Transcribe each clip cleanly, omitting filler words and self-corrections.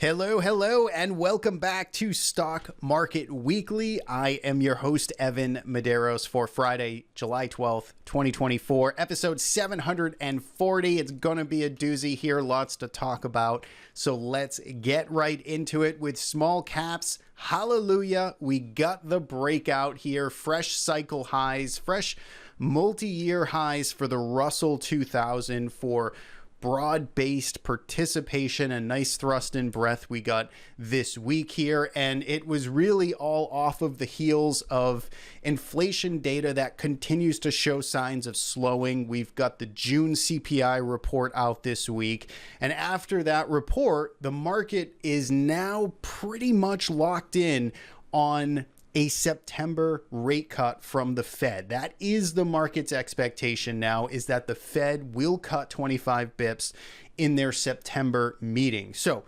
Hello, and welcome back to Stock Market Weekly. I am your host, Evan Medeiros, for Friday, July 12th, 2024, episode 740. It's going to be a doozy here, lots to talk about. So let's get right into it with small caps. Hallelujah, we got the breakout here, fresh cycle highs, fresh multi-year highs for the Russell 2000 for broad-based participation, a nice thrust in breath we got this week here, and it was really all off of the heels of inflation data that continues to show signs of slowing. We've got the June CPI report out this week, and after that report, the market is now pretty much locked in on a September rate cut from the Fed. That is the market's expectation now, is that the Fed will cut 25 bips in their September meeting. So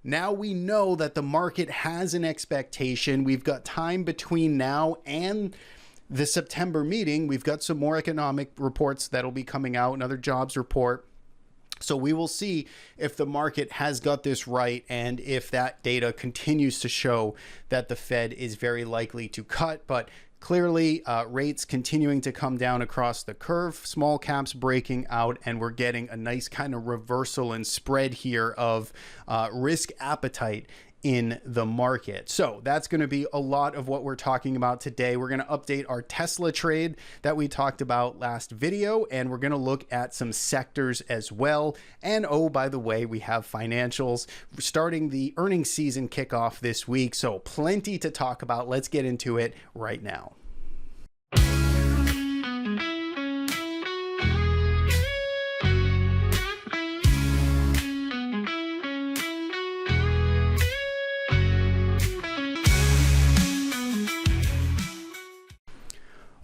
now we know that the market has an expectation. We've got time between now and the September meeting. We've got some more economic reports that'll be coming out, another jobs report. So we will see if the market has got this right and if that data continues to show that the Fed is very likely to cut. But clearly, rates continuing to come down across the curve, small caps breaking out, and we're getting a nice kind of reversal and spread here of risk appetite in the market. So that's going to be a lot of what we're talking about today. We're going to update our Tesla trade that we talked about last video, and we're going to look at some sectors as well. And oh, by the way, we have financials starting the earnings season kickoff this week. So plenty to talk about. Let's get into it right now.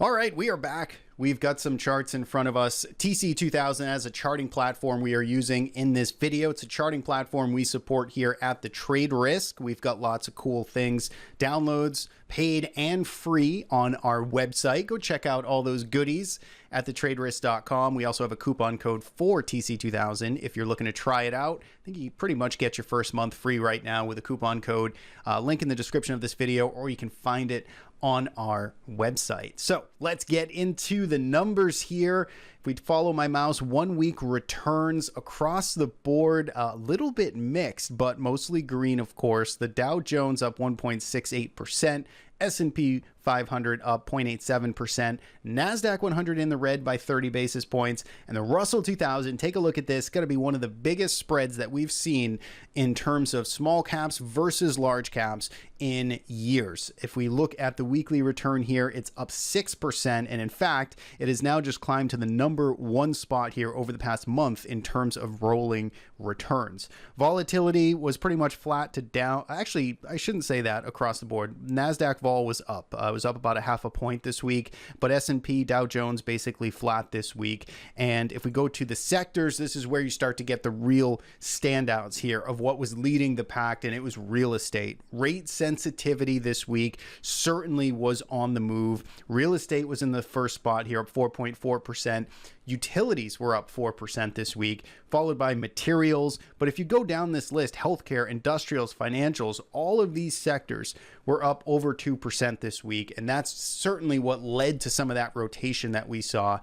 All right, we are back. We've got some charts in front of us. TC2000 as a charting platform we are using in this video. It's a charting platform we support here at the Trade Risk. We've got lots of cool things, downloads, paid and free on our website. Go check out all those goodies at thetraderisk.com. We also have a coupon code for TC2000 if you're looking to try it out. I think you pretty much get your first month free right now with a coupon code. Link in the description of this video, or you can find it on our website. So let's get into the numbers here. If we follow my mouse, 1 week returns across the board, a little bit mixed, but mostly green, of course. The Dow Jones up 1.68%, S&P 500 up 0.87%, Nasdaq 100 in the red by 30 basis points, and the Russell 2000, take a look at this, going to be one of the biggest spreads that we've seen in terms of small caps versus large caps in years. If we look at the weekly return here, it's up 6%, and in fact, it has now just climbed to the #1 spot here over the past month in terms of rolling returns. Volatility was pretty much flat to down. Actually, I shouldn't say that across the board. Nasdaq vol was up. It was up about a half a point this week, but S&P, Dow Jones basically flat this week. And if we go to the sectors, this is where you start to get the real standouts here of what was leading the pack, and it was real estate. Rate sensitivity this week certainly was on the move. Real estate was in the first spot here, up 4.4%. Utilities were up 4% this week, followed by materials. But if you go down this list, healthcare, industrials, financials, all of these sectors were up over 2% this week. And that's certainly what led to some of that rotation that we saw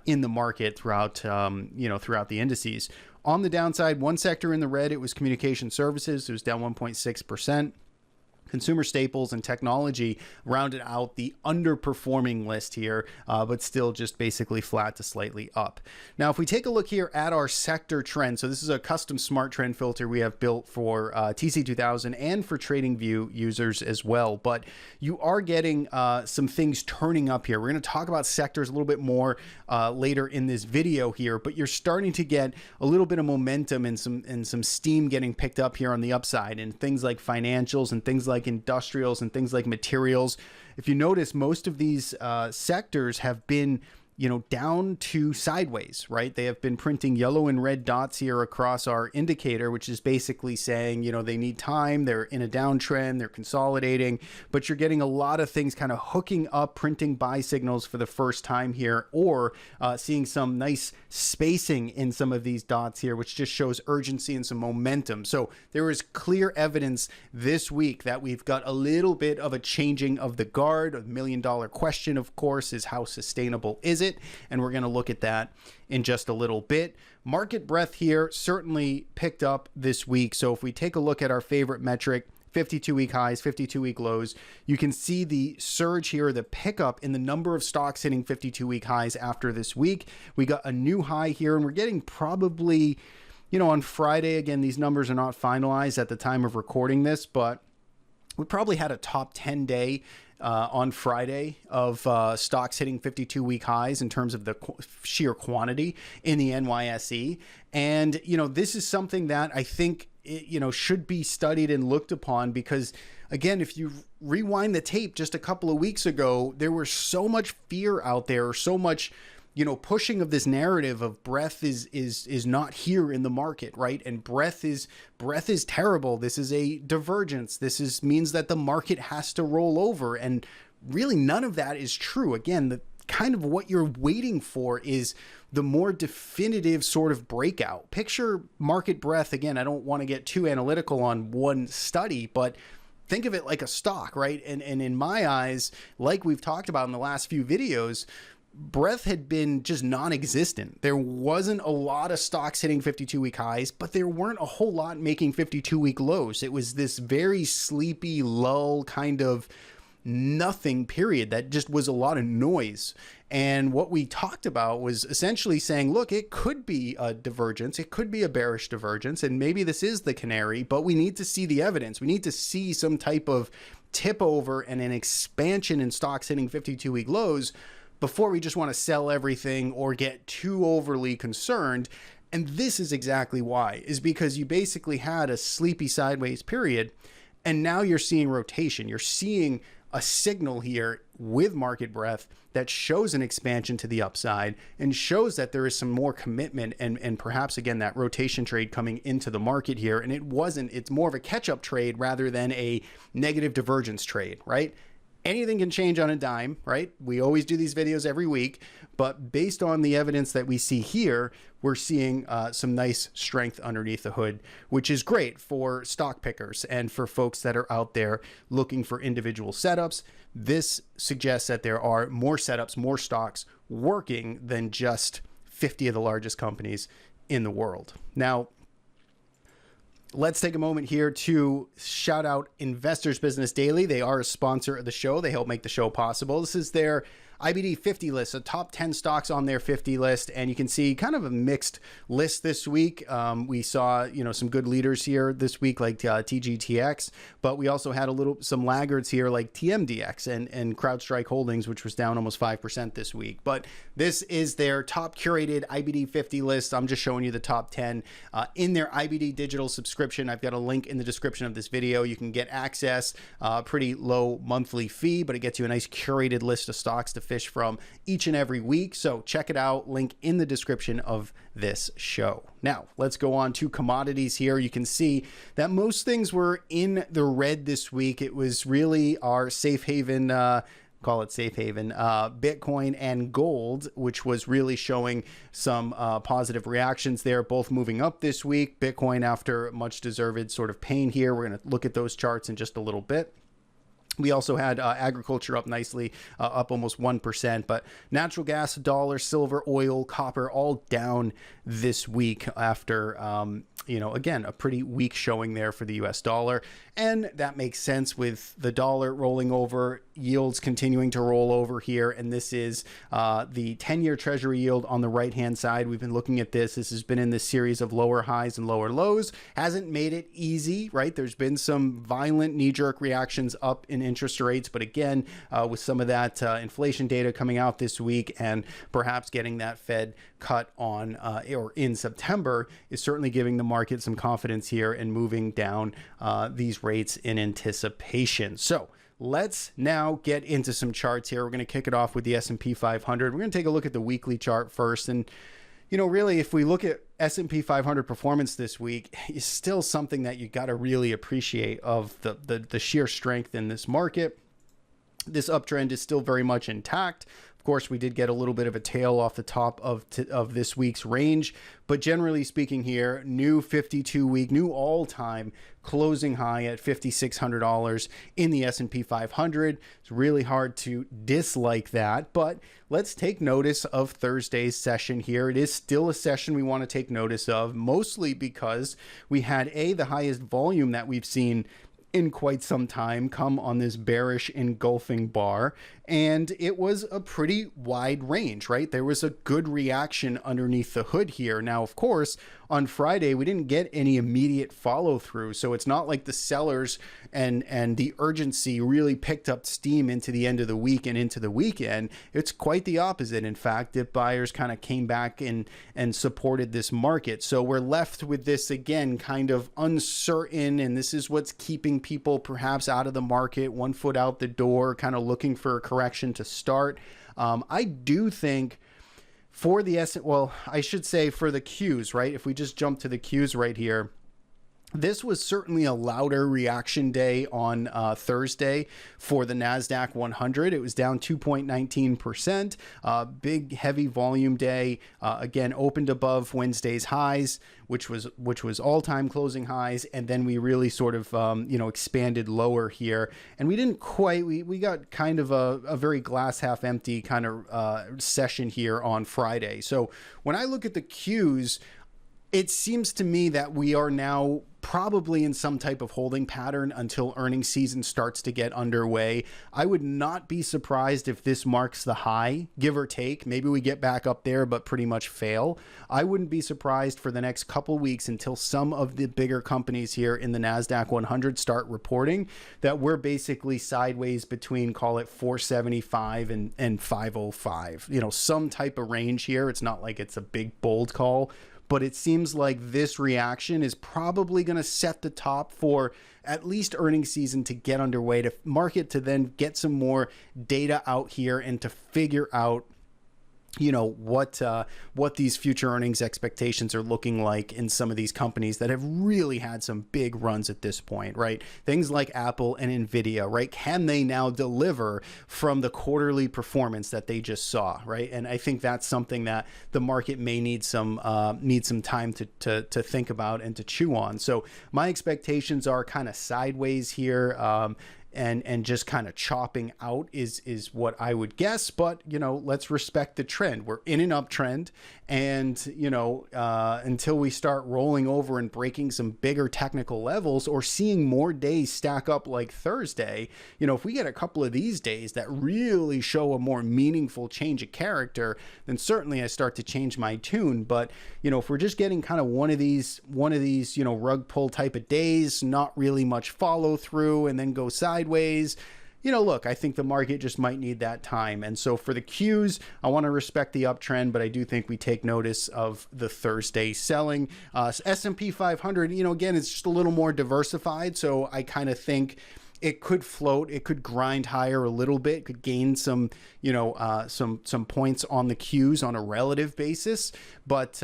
in the market throughout, throughout the indices. On the downside, one sector in the red, it was communication services. It was down 1.6%. Consumer staples and technology rounded out the underperforming list here, but still just basically flat to slightly up. Now, if we take a look here at our sector trend, so this is a custom smart trend filter we have built for TC2000 and for TradingView users as well, but you are getting some things turning up here. We're going to talk about sectors a little bit more later in this video here, but you're starting to get a little bit of momentum and some steam getting picked up here on the upside, and things like financials and things like industrials and things like materials. If you notice, most of these sectors have been down to sideways, right? They have been printing yellow and red dots here across our indicator, which is basically saying, they need time, they're in a downtrend, they're consolidating, but you're getting a lot of things kind of hooking up, printing buy signals for the first time here, or seeing some nice spacing in some of these dots here, which just shows urgency and some momentum. So there is clear evidence this week that we've got a little bit of a changing of the guard. A $1 million question, of course, is how sustainable is it? And we're going to look at that in just a little bit. Market breadth here certainly picked up this week. So if we take a look at our favorite metric, 52-week highs, 52-week lows, you can see the surge here, the pickup in the number of stocks hitting 52-week highs after this week. We got a new high here, and we're getting probably, on Friday, again, these numbers are not finalized at the time of recording this, but we probably had a top 10 day on Friday of stocks hitting 52-week highs in terms of the sheer quantity in the NYSE. And, this is something that I think, should be studied and looked upon because, again, if you rewind the tape just a couple of weeks ago, there was so much fear out there, or so much pushing of this narrative of breadth is not here in the market, right? And breadth is terrible. This is a divergence. This means that the market has to roll over. And really none of that is true. Again, the kind of what you're waiting for is the more definitive sort of breakout. Picture market breadth. Again, I don't want to get too analytical on one study, but think of it like a stock, right? And in my eyes, like we've talked about in the last few videos, breadth had been just non-existent. There wasn't a lot of stocks hitting 52-week highs, but there weren't a whole lot making 52-week lows. It was this very sleepy lull kind of nothing period that just was a lot of noise. And what we talked about was essentially saying, look, it could be a divergence. It could be a bearish divergence. And maybe this is the canary, but we need to see the evidence. We need to see some type of tip over and an expansion in stocks hitting 52-week lows before we just want to sell everything or get too overly concerned. And this is exactly why, is because you basically had a sleepy sideways period, and now you're seeing rotation. You're seeing a signal here with market breadth that shows an expansion to the upside and shows that there is some more commitment and perhaps, again, that rotation trade coming into the market here. And it's more of a catch-up trade rather than a negative divergence trade, right? Anything can change on a dime, right? We always do these videos every week, but based on the evidence that we see here, we're seeing some nice strength underneath the hood, which is great for stock pickers and for folks that are out there looking for individual setups. This suggests that there are more setups, more stocks working than just 50 of the largest companies in the world. Now, let's take a moment here to shout out Investors Business Daily. They are a sponsor of the show. They help make the show possible. This is their IBIT 50 list, a top 10 stocks on their 50 list. And you can see kind of a mixed list this week. We saw, some good leaders here this week, like TGTX, but we also had some laggards here like TMDX and CrowdStrike Holdings, which was down almost 5% this week. But this is their top curated IBIT 50 list. I'm just showing you the top 10 in their IBIT digital subscription. I've got a link in the description of this video. You can get access, pretty low monthly fee, but it gets you a nice curated list of stocks to fish from each and every week. So check it out. Link in the description of this show. Now let's go on to commodities here. You can see that most things were in the red this week. It was really our safe haven, call it safe haven, Bitcoin and gold, which was really showing some positive reactions there, both moving up this week. Bitcoin after much deserved sort of pain here. We're going to look at those charts in just a little bit. We also had agriculture up nicely, up almost 1%, but natural gas, dollar, silver, oil, copper, all down this week after, again, a pretty weak showing there for the US dollar. And that makes sense with the dollar rolling over, yields continuing to roll over here. And this is the 10-year Treasury yield on the right-hand side. We've been looking at this. This has been in this series of lower highs and lower lows. Hasn't made it easy, right? There's been some violent knee-jerk reactions up in interest rates. But again, with some of that inflation data coming out this week and perhaps getting that Fed cut on or in September is certainly giving the market some confidence here and moving down these rates in anticipation. So let's now get into some charts here. We're going to kick it off with the S&P 500. We're going to take a look at the weekly chart first. And, you know, really, if we look at S&P 500 performance this week, is still something that you got to really appreciate of the sheer strength in this market. This uptrend is still very much intact. Of course, we did get a little bit of a tail off the top of this week's range, but generally speaking here, new 52-week, new all-time closing high at $5,600 in the S&P 500. It's really hard to dislike that, but let's take notice of Thursday's session here. It is still a session we want to take notice of, mostly because we had the highest volume that we've seen in quite some time come on this bearish engulfing bar, and it was a pretty wide range, right? There was a good reaction underneath the hood here. Now, of course, on Friday we didn't get any immediate follow through, so it's not like the sellers and the urgency really picked up steam into the end of the week and into the weekend. It's quite the opposite. In fact, dip buyers kind of came back and supported this market. So we're left with this again kind of uncertain, and this is what's keeping people perhaps out of the market, one foot out the door, kind of looking for a correction to start. I do think for the I should say for the Qs, right? If we just jump to the Qs right here, this was certainly a louder reaction day on Thursday for the Nasdaq 100. It was down 2.19%. Big, heavy volume day. Again, opened above Wednesday's highs, which was all-time closing highs, and then we really sort of expanded lower here. And we didn't quite. We got kind of a very glass half empty kind of session here on Friday. So when I look at the Qs, it seems to me that we are now probably in some type of holding pattern until earnings season starts to get underway. I would not be surprised if this marks the high, give or take. Maybe we get back up there, but pretty much fail. I wouldn't be surprised for the next couple weeks until some of the bigger companies here in the Nasdaq 100 start reporting that we're basically sideways between, call it 475 and 505. You know, some type of range here. It's not like it's a big bold call, but it seems like this reaction is probably going to set the top for at least earnings season to get underway, to market to then get some more data out here and to figure out, you know, what these future earnings expectations are looking like in some of these companies that have really had some big runs at this point, right? Things like Apple and Nvidia, right? Can they now deliver from the quarterly performance that they just saw, right? And I think that's something that the market may need some time to think about and to chew on. So my expectations are kind of sideways here. And just kind of chopping out is what I would guess. But, you know, let's respect the trend. We're in an uptrend, and, you know, until we start rolling over and breaking some bigger technical levels or seeing more days stack up like Thursday, you know, if we get a couple of these days that really show a more meaningful change of character, then certainly I start to change my tune. But, you know, if we're just getting kind of one of these, you know, rug pull type of days, not really much follow through, and then go sideways, you know, look, I think the market just might need that time. And so for the Qs, I want to respect the uptrend, but I do think we take notice of the Thursday selling. S&P 500, you know, again, it's just a little more diversified. So I kind of think it could float, it could grind higher a little bit, could gain some, you know, some points on the Qs on a relative basis, but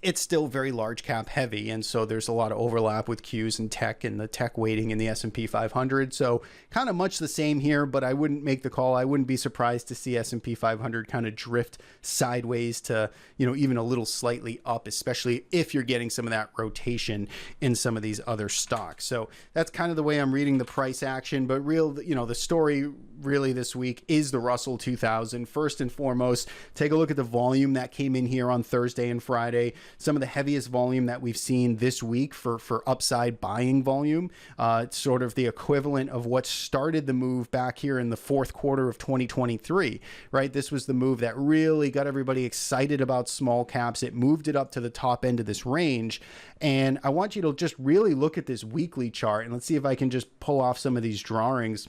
it's still very large cap heavy, and so there's a lot of overlap with Qs and tech and the tech weighting in the S&P 500. So kind of much the same here, but I wouldn't make the call. I wouldn't be surprised to see S&P 500 kind of drift sideways to, you know, even a little slightly up, especially if you're getting some of that rotation in some of these other stocks. So that's kind of the way I'm reading the price action. But you know, the story really this week is the Russell 2000. First and foremost, take a look at the volume that came in here on Thursday and Friday. Some of the heaviest volume that we've seen this week for upside buying volume. It's sort of the equivalent of what started the move back here in the fourth quarter of 2023, right? This was the move that really got everybody excited about small caps. It moved it up to the top end of this range. And I want you to just really look at this weekly chart, and let's see if I can just pull off some of these drawings.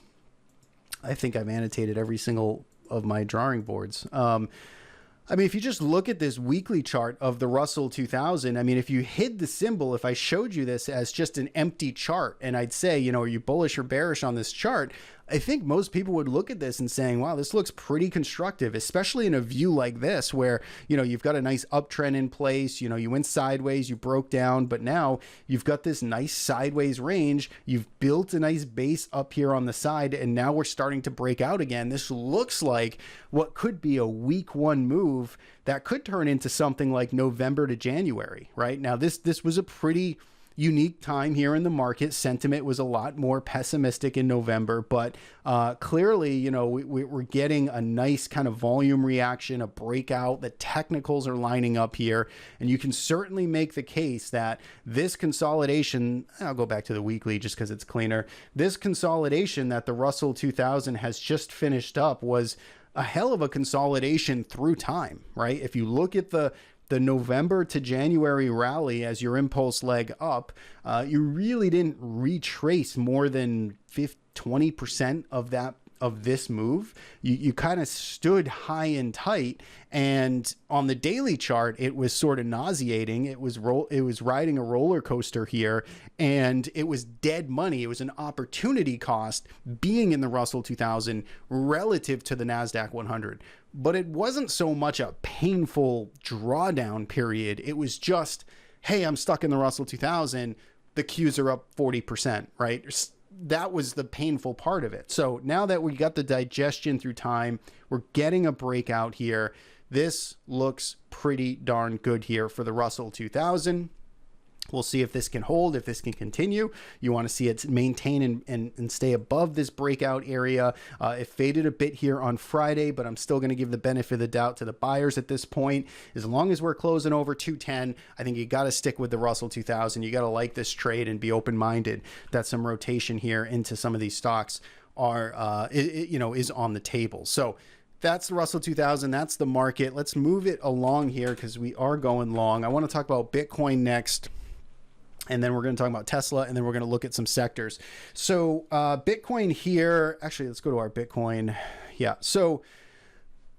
I think I've annotated every single of my drawing boards. I mean, if you just look at this weekly chart of the Russell 2000, I mean, if you hid the symbol, if I showed you this as just an empty chart and I'd say, you know, are you bullish or bearish on this chart? I think most people would look at this and saying, wow, this looks pretty constructive, especially in a view like this where, you know, you've got a nice uptrend in place, you know, you went sideways, you broke down, but now you've got this nice sideways range. You've built a nice base up here on the side, and now we're starting to break out again. This looks like what could be a week one move that could turn into something like November to January, right? Now, this was a pretty unique time here in the market. Sentiment was a lot more pessimistic in November, but clearly, you know, we're getting a nice kind of volume reaction, a breakout. The technicals are lining up here, and you can certainly make the case that this consolidation, I'll go back to the weekly just because it's cleaner. This consolidation that the Russell 2000 has just finished up was a hell of a consolidation through time, right? If you look at the November to January rally as your impulse leg up, you really didn't retrace more than 20% of this move. You kind of stood high and tight, and on the daily chart it was sort of nauseating. It was riding a roller coaster here, and it was dead money. It was an opportunity cost being in the Russell 2000 relative to the Nasdaq 100. But it wasn't so much a painful drawdown period. It was just, hey, I'm stuck in the Russell 2000. The Qs are up 40%, right? That was the painful part of it. So now that we got the digestion through time, we're getting a breakout here. This looks pretty darn good here for the Russell 2000. We'll see if this can hold, if this can continue. You want to see it maintain and stay above this breakout area. It faded a bit here on Friday, but I'm still going to give the benefit of the doubt to the buyers at this point. As long as we're closing over 210, I think you got to stick with the Russell 2000. You got to like this trade and be open-minded that some rotation here into some of these stocks are, is on the table. So that's the Russell 2000. That's the market. Let's move it along here because we are going long. I want to talk about Bitcoin next. And then we're going to talk about Tesla, and then we're going to look at some sectors. So Bitcoin here, actually, let's go to our Bitcoin. Yeah. So,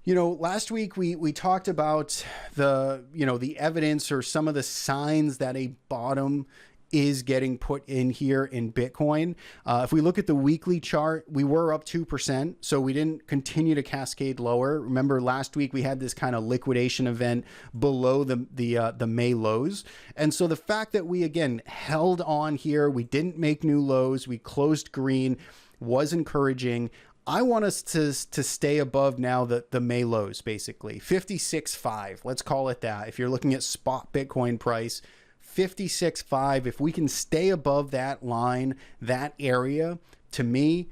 you know, last week we talked about the evidence or some of the signs that a bottom is getting put in here in Bitcoin. If we look at the weekly chart, we were up 2%, so we didn't continue to cascade lower. Remember last week we had this kind of liquidation event below the May lows. And so the fact that we again held on here, we didn't make new lows, we closed green, was encouraging. I want us to stay above now the May lows, basically 56.5. Let's call it that. If you're looking at spot Bitcoin price, 56.5. If we can stay above that line, that area, to me,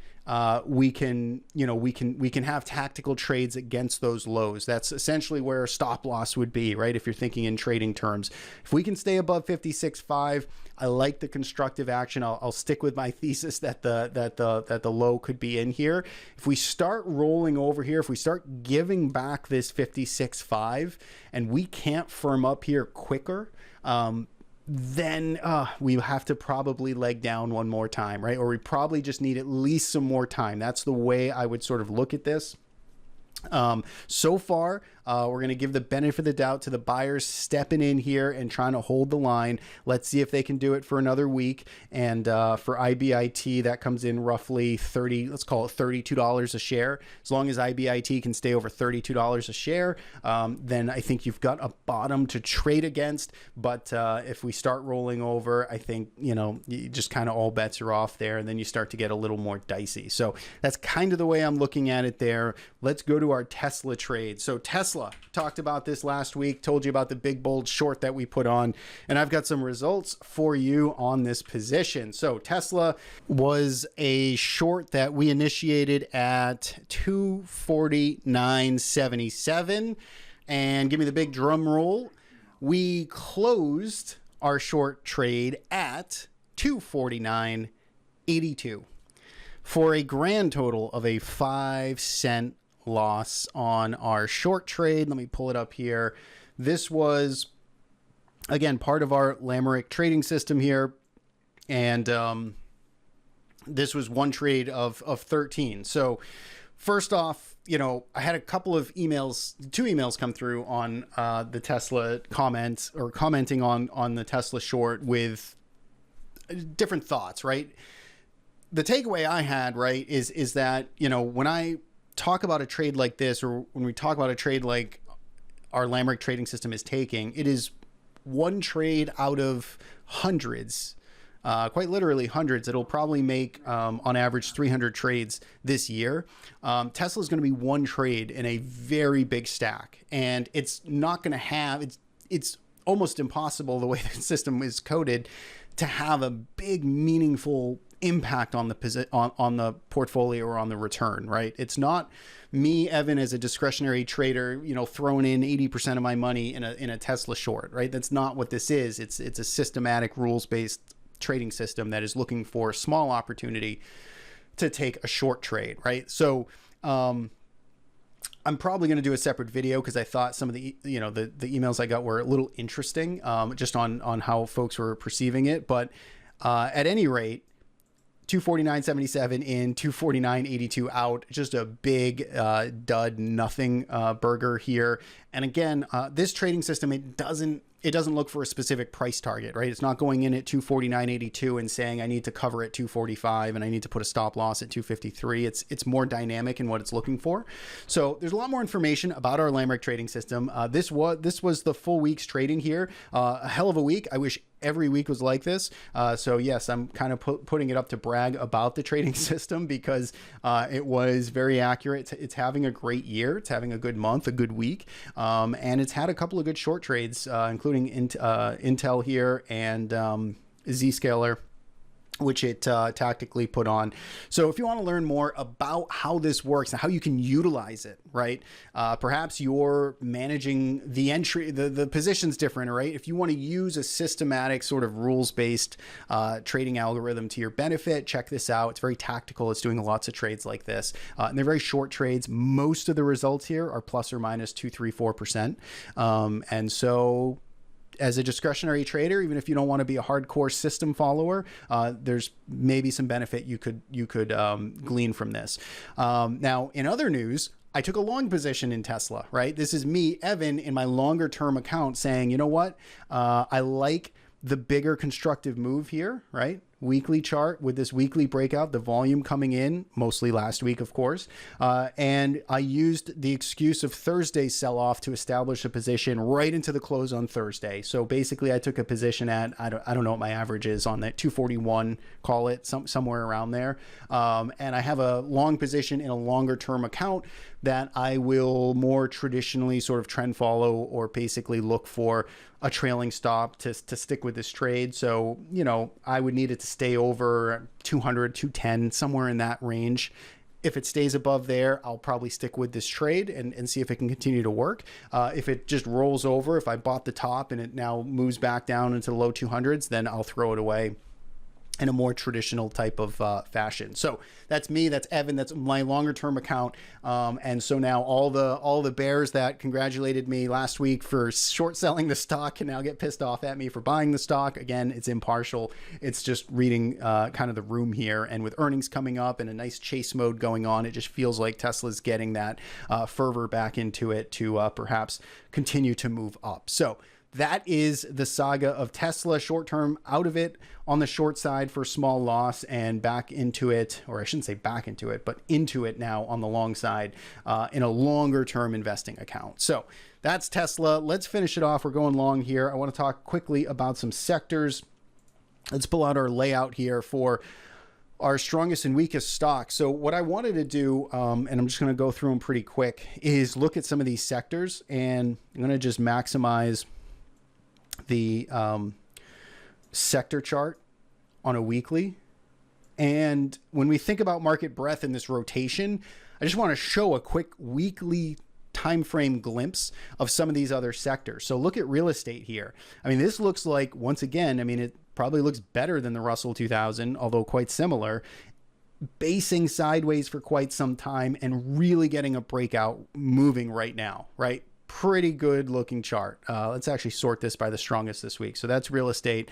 we can have tactical trades against those lows. That's essentially where a stop loss would be, right? If you're thinking in trading terms, if we can stay above 56.5, I like the constructive action. I'll stick with my thesis that the low could be in here. If we start rolling over here, if we start giving back this 56.5 and we can't firm up here quicker, then we have to probably leg down one more time, right? Or we probably just need at least some more time. That's the way I would sort of look at this. So far, we're going to give the benefit of the doubt to the buyers stepping in here and trying to hold the line. Let's see if they can do it for another week. And for IBIT, that comes in roughly let's call it $32 a share. As long as IBIT can stay over $32 a share, then I think you've got a bottom to trade against. But if we start rolling over, I think, you just kind of all bets are off there, and then you start to get a little more dicey. So that's kind of the way I'm looking at it there. Let's go to our Tesla trade. So Tesla, talked about this last week, told you about the big bold short that we put on, and I've got some results for you on this position. So Tesla was a short that we initiated at 249.77, and give me the big drum roll. We closed our short trade at 249.82 for a grand total of a 5-cent loss on our short trade. Let me pull it up here. This was, again, part of our Lamerick trading system here. And this was one trade of 13. So First off, I had a couple of emails, 2 emails come through on the Tesla comments, or commenting on the Tesla short with different thoughts, right? The takeaway I had, right, is that, when I talk about a trade like this, or when we talk about a trade like our Lamrick trading system is taking, it is one trade out of hundreds, quite literally hundreds. It'll probably make on average 300 trades this year. Tesla is going to be one trade in a very big stack, and it's not going to have, it's almost impossible the way the system is coded to have a big meaningful impact on the on the portfolio or on the return, right? It's not me, Evan, as a discretionary trader, throwing in 80% of my money in a Tesla short, right? That's not what this is. It's a systematic, rules-based trading system that is looking for a small opportunity to take a short trade, right? So I'm probably going to do a separate video because I thought some of the the emails I got were a little interesting, just on how folks were perceiving it. But at any rate, 249.77 in, 249.82 out. Just a big dud, nothing burger here. And again, this trading system, it doesn't look for a specific price target, right? It's not going in at 249.82 and saying I need to cover at 245 and I need to put a stop loss at 253. It's more dynamic in what it's looking for. So there's a lot more information about our Lamrick trading system. This was the full week's trading here. A hell of a week. I wish every week was like this. So yes, I'm kind of putting it up to brag about the trading system because it was very accurate. It's having a great year. It's having a good month, a good week. And it's had a couple of good short trades, including Intel here and Zscaler, which it tactically put on. So if you want to learn more about how this works and how you can utilize it, right? Perhaps you're managing the entry, the positions different, right? If you want to use a systematic sort of rules-based trading algorithm to your benefit, check this out. It's very tactical. It's doing lots of trades like this. And they're very short trades. Most of the results here are plus or minus 2, 3, 4%. And so as a discretionary trader, even if you don't want to be a hardcore system follower, there's maybe some benefit you could glean from this. Now, in other news, I took a long position in Tesla, right? This is me, Evan, in my longer term account saying, you know what? I like the bigger constructive move here, right? Weekly chart with this weekly breakout, the volume coming in, mostly last week, of course. And I used the excuse of Thursday's sell-off to establish a position right into the close on Thursday. So basically I took a position at, I don't know what my average is on that, 241, call it, somewhere around there. And I have a long position in a longer term account that I will more traditionally sort of trend follow or basically look for a trailing stop to stick with this trade. So, I would need it to stay over 200, 210, somewhere in that range. If it stays above there, I'll probably stick with this trade and see if it can continue to work. If it just rolls over, if I bought the top and it now moves back down into the low 200s, then I'll throw it away in a more traditional type of fashion. So that's me, that's Evan, that's my longer term account. And so now all the bears that congratulated me last week for short selling the stock can now get pissed off at me for buying the stock. Again, it's impartial. It's just reading kind of the room here. And with earnings coming up and a nice chase mode going on, it just feels like Tesla's getting that fervor back into it to perhaps continue to move up. So that is the saga of Tesla. Short term, out of it on the short side for small loss, and back into it, or I shouldn't say back into it, but into it now on the long side in a longer term investing account. So that's Tesla. Let's finish it off. We're going long here. I want to talk quickly about some sectors. Let's pull out our layout here for our strongest and weakest stocks. So what I wanted to do, and I'm just going to go through them pretty quick, is look at some of these sectors, and I'm going to just maximize the sector chart on a weekly. And when we think about market breadth in this rotation, I just want to show a quick weekly time frame glimpse of some of these other sectors. So look at real estate here. I mean, this looks like, once again, I mean, it probably looks better than the Russell 2000, although quite similar, basing sideways for quite some time and really getting a breakout moving right now, right? pretty good looking chart. Let's actually sort this by the strongest this week. So that's real estate.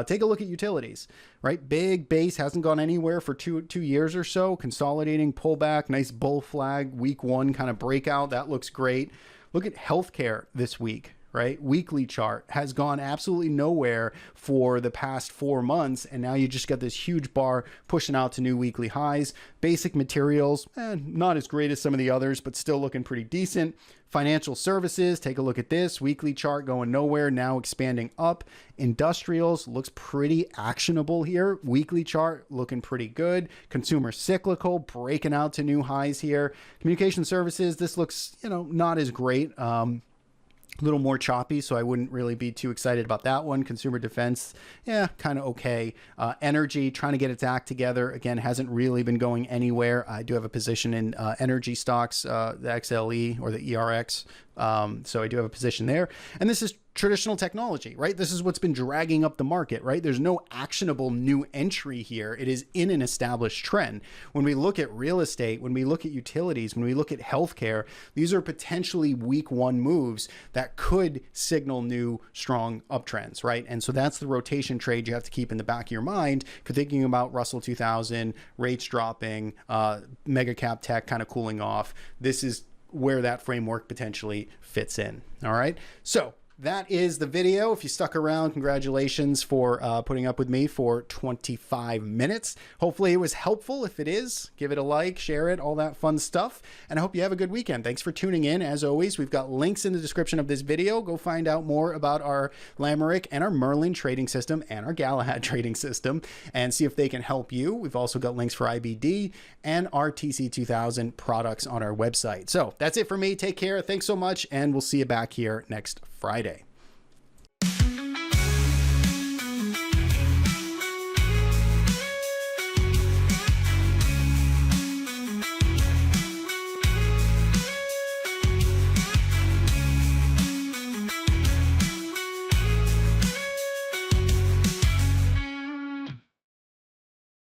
Take a look at utilities, right? Big base, hasn't gone anywhere for two years or so. Consolidating, pullback, nice bull flag, week one kind of breakout. That looks great. Look at healthcare this week, right? Weekly chart has gone absolutely nowhere for the past 4 months. And now you just got this huge bar pushing out to new weekly highs. Basic materials, not as great as some of the others, but still looking pretty decent. Financial services, take a look at this weekly chart going nowhere, now expanding up. Industrials looks pretty actionable here. Weekly chart looking pretty good. Consumer cyclical breaking out to new highs here. Communication services, this looks, not as great. A little more choppy, so I wouldn't really be too excited about that one. Consumer defense, kind of okay. Energy, trying to get its act together. Again, hasn't really been going anywhere. I do have a position in energy stocks, the XLE or the ERX. So I do have a position there. And this is traditional technology, right? This is what's been dragging up the market, right? There's no actionable new entry here. It is in an established trend. When we look at real estate, when we look at utilities, when we look at healthcare, these are potentially week one moves that could signal new strong uptrends, right? And so that's the rotation trade you have to keep in the back of your mind if you're thinking about Russell 2000, rates dropping, mega cap tech kind of cooling off. This is where that framework potentially fits in. All right. So that is the video. If you stuck around, congratulations for putting up with me for 25 minutes. Hopefully it was helpful. If it is, give it a like, share it, all that fun stuff. And I hope you have a good weekend. Thanks for tuning in. As always, we've got links in the description of this video. Go find out more about our Lamerick and our Merlin trading system and our Galahad trading system and see if they can help you. We've also got links for IBD and our TC2000 products on our website. So that's it for me. Take care. Thanks so much. And we'll see you back here next Friday.